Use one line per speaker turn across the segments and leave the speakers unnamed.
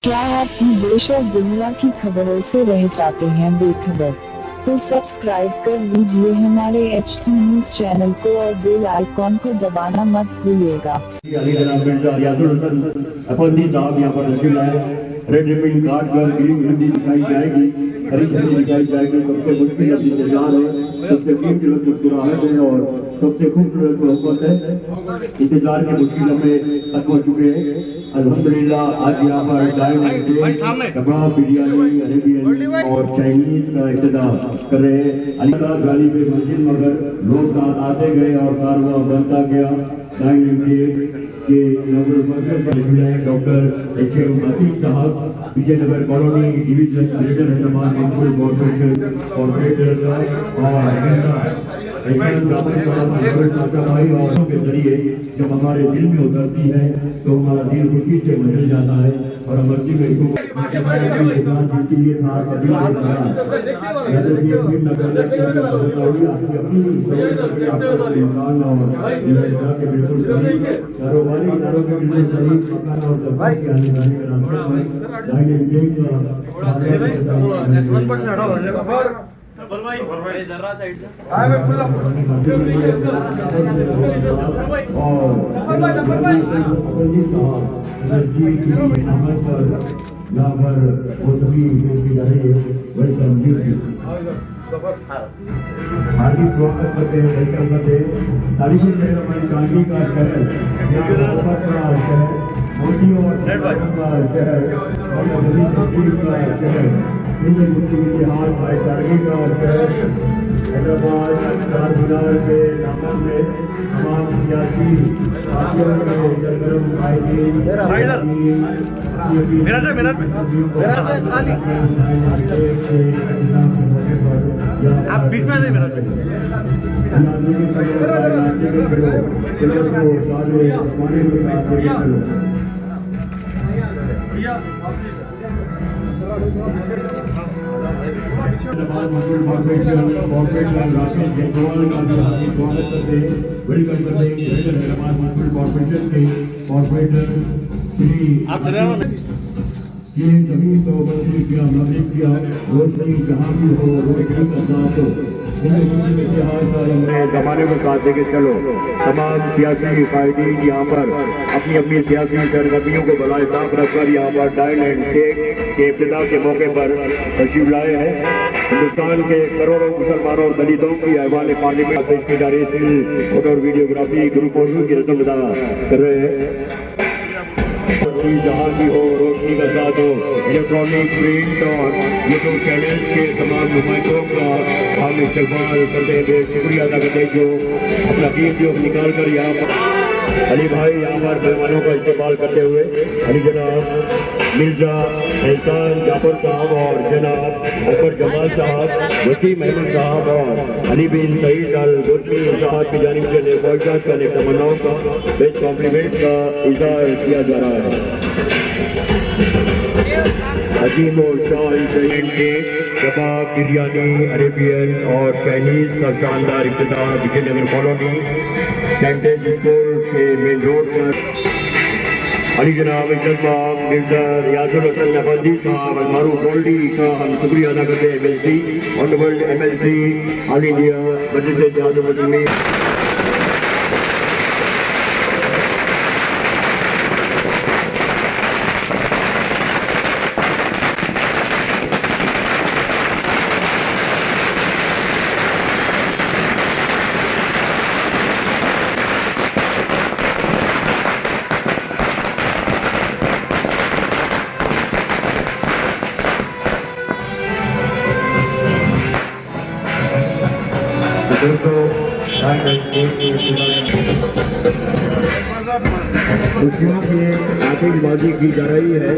क्या आप देश और दुनिया की खबरों से रह जाते हैं बेखबर? तो सब्सक्राइब कर लीजिए हमारे HT न्यूज चैनल को और बेल आइकॉन को दबाना मत भूलिएगा।
रेड रिबन काट कर ग्रीन झंडी दिखाई जाएगी, हरी झंडी दिखाई जाएगी। सबसे मुश्किल इंतजार है, सबसे खूबसूरत मुस्कुराहट है और सबसे खूबसूरत मोहब्बत है। इंतजार के मुश्किल में खत्म हो चुके हैं। अल्हम्दुलिल्लाह आज यहाँ पर कबाब, बिरयानी, अरेबियन और चाइनीज का इंतजार कर रहे हैं। अलीगढ़ गाड़ी पे मस्जिद मगर लोग साथ आते गए और कारवां बनता गया। डॉक्टर HM आसिफ साहब Vijaynagar colony division greater Hyderabad municipal corporation corporator और के जरिए जब हमारे दिल में उतरती है तो हमारा दिल खुशी से बदल जाता है और हमारी कारोबारी इदारों के लिए सही मकान और दफ्तर के आने जाने हार्दिक स्वागत करते हैं, वेलकम करते हैं। तारीखी शहर हमारी गांधी का शहर, मोदी और का शहर हिंदू मुस्लिम इतिहास भाईचारे का शहर हैदराबाद चार के नामन में तमाम सियासी पार्टियों के
आप बीच में नहीं मेरा आप
ये जमीन को बंदी किया, मस्जिद किया, रोशनी जहाँ भी हो रोशनी का साथ हो। जमाने को साथ देके चलो। तमाम सियासी कायदीन यहाँ पर अपनी अपनी सियासी सरगर्मियों को बनाए साफ रखकर यहाँ पर डाइन एंड टेक के इब्तिदा के मौके पर तशरीफ लाए हैं। हिंदुस्तान के करोड़ों मुसलमानों और दलितों की ऐवान पार्लियामेंट पेश की जा रही थी फोटो और वीडियोग्राफी ग्रुप की रस्म अदा कर रहे हैं। जहाँ भी हो रोशनी का साथ हो। इलेक्ट्रॉनिक प्रिंट और यूट्यूब चैनल्स के तमाम नुमाइंदों का हम इस्तेमाल करते हैं, शुक्रिया अदा करते हैं जो अपना कीमती वक्त निकाल कर यहाँ पर अली भाई यहाँ पर मेहमानों का इस्तेमाल करते हुए अली जनाब मिर्जा एहसान जाफर साहब और जनाब अकबर जमाल साहब, वसीम अहमद साहब और अली बिन सईद अल गुरमी साहब की जानिब से नेक करने तमन्नाओं का बेस्ट कॉम्प्लीमेंट का इज़हार किया जा रहा है। अजीम और शान के कबाब, बिरयानी, अरेबियन और चाइनीज का शानदार इब्तिदा विजयनगर कॉलोनी सेंटेंस स्कूल के मेन रोड पर अली जनाब मिर्जा रियाजुल हसन नफंदी साहब अलमारूफ गोल्डी का हम शुक्रिया अदा करते हैं। MLC honourable MLC All India Majlis Ittehad Muslimeen खुशियों की आतिशबाजी की जा रही है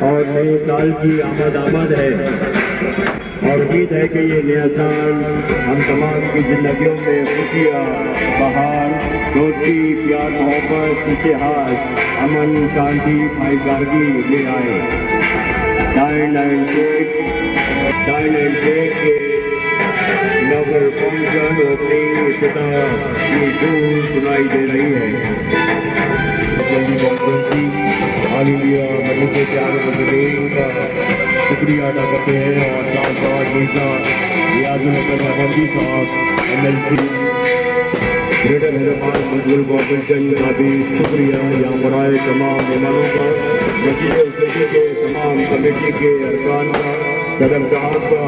और नए साल की आमद है और उम्मीद है कि ये नया साल हम तमाम की जिंदगियों में खुशियाँ, बहार, दोस्ती, प्यार, मोहब्बत, इतिहास, अमन, शांति, भाईचारगी ले आए। डाइन एंड टेक के नगर फंक्शन ओपनिंग इब्तिदा की धूम सुनाई दे रही है। ऑल इंडिया मजलिस इत्तेहाद मुस्लिमीन का शुक्रिया अदा करते हैं और साथ साथ मिर्जा रियाजुल हसन अहमदी साहब MLC greater Hyderabad municipal corporation का भी शुक्रिया यहाँ पर आए तमाम मेहमानों का, मस्जिद उस्तादी के तमाम कमेटी के अरकान का, सदर साहब का।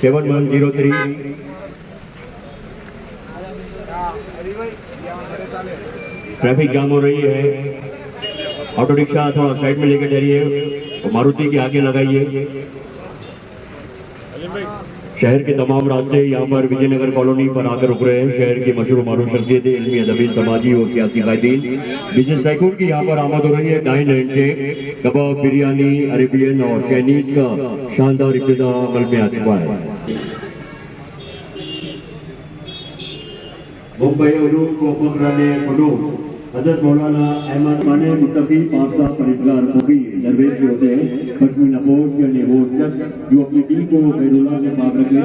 सेवन 103 ट्रैफिक जाम हो रही है। ऑटो रिक्शा थोड़ा साइड में लेकर जाइए और मारुति के आगे लगाइए। शहर के तमाम रास्ते यहाँ पर विजयनगर कॉलोनी पर आकर रुक रहे हैं। शहर के मशहूर मारूफ शख्सियतें, इल्मी, अदबी, समाजी और सियासी कायदीन, बिजनेस टाइकून की यहाँ पर आमद हो रही है। Dine and take, kebab, biryani, Arabian और चाइनीज का शानदार इब्तिदा अमल में आ चुका है। मुंबई उलूम को फखराने फनून हजरत मौलाना अहमद माने मुत्तकी पासा परिजगार फकीर दरवेश भी होते हैं, पश्मीना पोश यानी वो शख्स जो अपनी दिल को खैरुल्लाह से पाक रखे।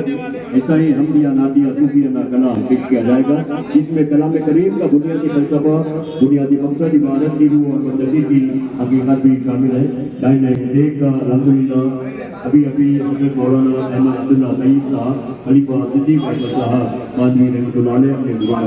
ऐसा ही हमदिया, नादिया, सूफियाना कलाम पेश किया जाएगा, जिसमें कलाम करीम का बुनियादी फलसफा, बुनियादी मकसद, इबादत की रूह और बंदगी की हकीकत भी शामिल है। डाइन एंड टेक का अल्हम्दुलिल्लाह अभी हजरत मौलाना अहमद अब्दुल्ला सईद साहब, खलीफा सिद्दीक अहमद साहब मानवी रहमतुल्लाह अलैह अपने दुआ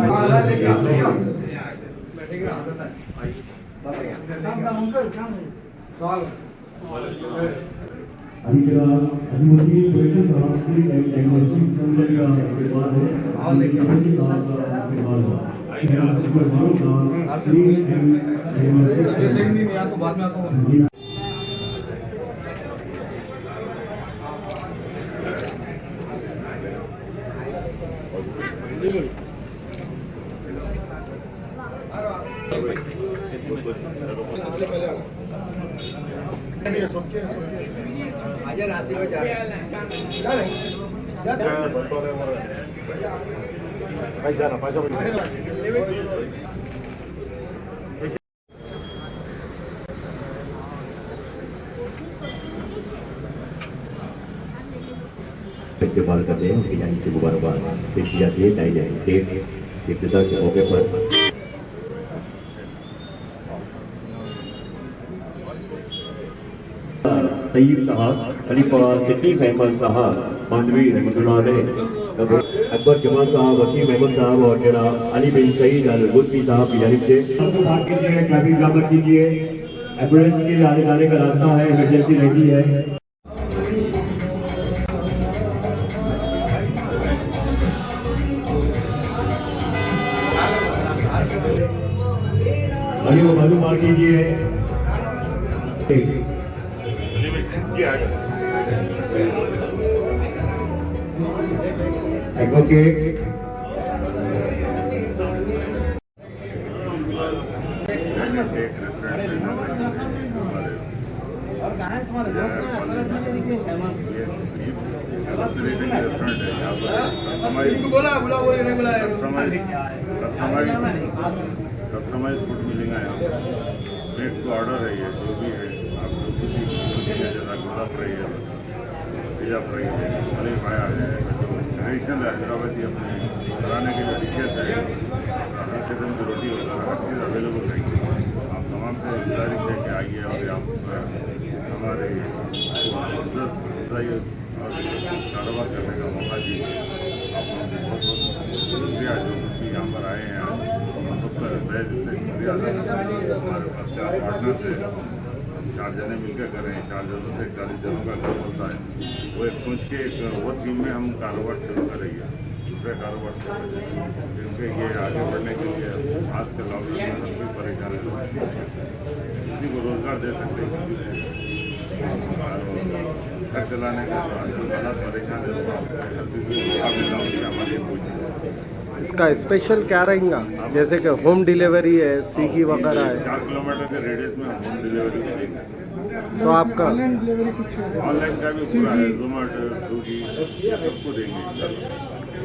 इस्तेमाल करते हैं, उनकी जानी से मुबारकबाद पेश की जाती है। डाइन एंड टेक इब्तिदा के मौके पर सईद साहब, खलीफा सिद्दीक अहमद साहब मानवी रहमतुल्लाह अलैह, अकबर जमाल साहब, वसीम अहमद साहब और जनाब अली बिन सईद अल गुदबी साहब की जानिब से ट्रैफिक जाम कीजिए। एम्बुलेंस के आने जाने का रास्ता है, इमरजेंसी रहती है। मालूम मार कीजिए। एडवोकेट
कस्टमाइज फूड मिलेगा यहाँ पर। मेड टू ऑर्डर है ये, जो भी है आप जो कुछ भी जैसा गोला फ्राई है, पिज़्ज़ा फ्राई है, पनीर फ्राई है, ट्रेडिशनल हैदराबादी अपने बनाने के जो डिशेज है, हर किस्म की रोटी वगैरह हर चीज़ अवेलेबल रहेगी। आप तमाम से गुजारिश है कि आइए और आप हमारे कारोबार करने का मौका दीजिए। आप लोगों को बहुत बहुत शुक्रिया जो कुछ भी यहाँ पर आए हैं। हमारे पार्टनर से 4 जने मिलकर करें, 4 जनों से 40 जनों का घर बनता है। वो एक सोच के वो थीम में हम कारोबार शुरू करेंगे, दूसरे कारोबार शुरू करेंगे, क्योंकि ये आगे बढ़ने के लिए आज के लॉकडाउन में हम भी परेशान है, किसी को रोजगार दे सकते हैं, घर चलाने का हालात परेशान है, हमारी पूछी
इसका स्पेशल क्या रहेगा, जैसे कि होम डिलीवरी है, स्विगी वगैरह है,
4 किलोमीटर के रेडियस में हम होम डिलीवरी करेंगे।
तो आपका
ऑनलाइन का भी पूरा है, जोमेटो, स्विगी ये सबको देंगे।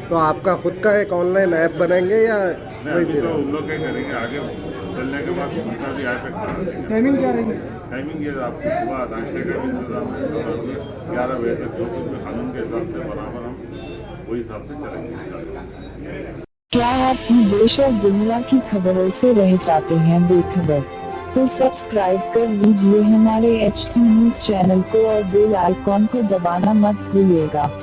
तो आपका खुद का एक ऑनलाइन ऐप बनाएंगे या
नहीं, तो उन लोग क्या करेंगे, आगे चलने के बाद उनका भी ऐप बना देंगे।
टाइमिंग क्या रहेगी?
टाइमिंग ये आपको सुबह नाश्ते का भी इंतजाम है, 11 बजे तक जो कुछ कानून के हिसाब से बराबर हम वही हिसाब से चलेंगे।
क्या आप देश और दुनिया की खबरों से रह जाते हैं बेखबर? तो सब्सक्राइब कर लीजिए हमारे HT न्यूज चैनल को और बेल आइकॉन को दबाना मत भूलिएगा।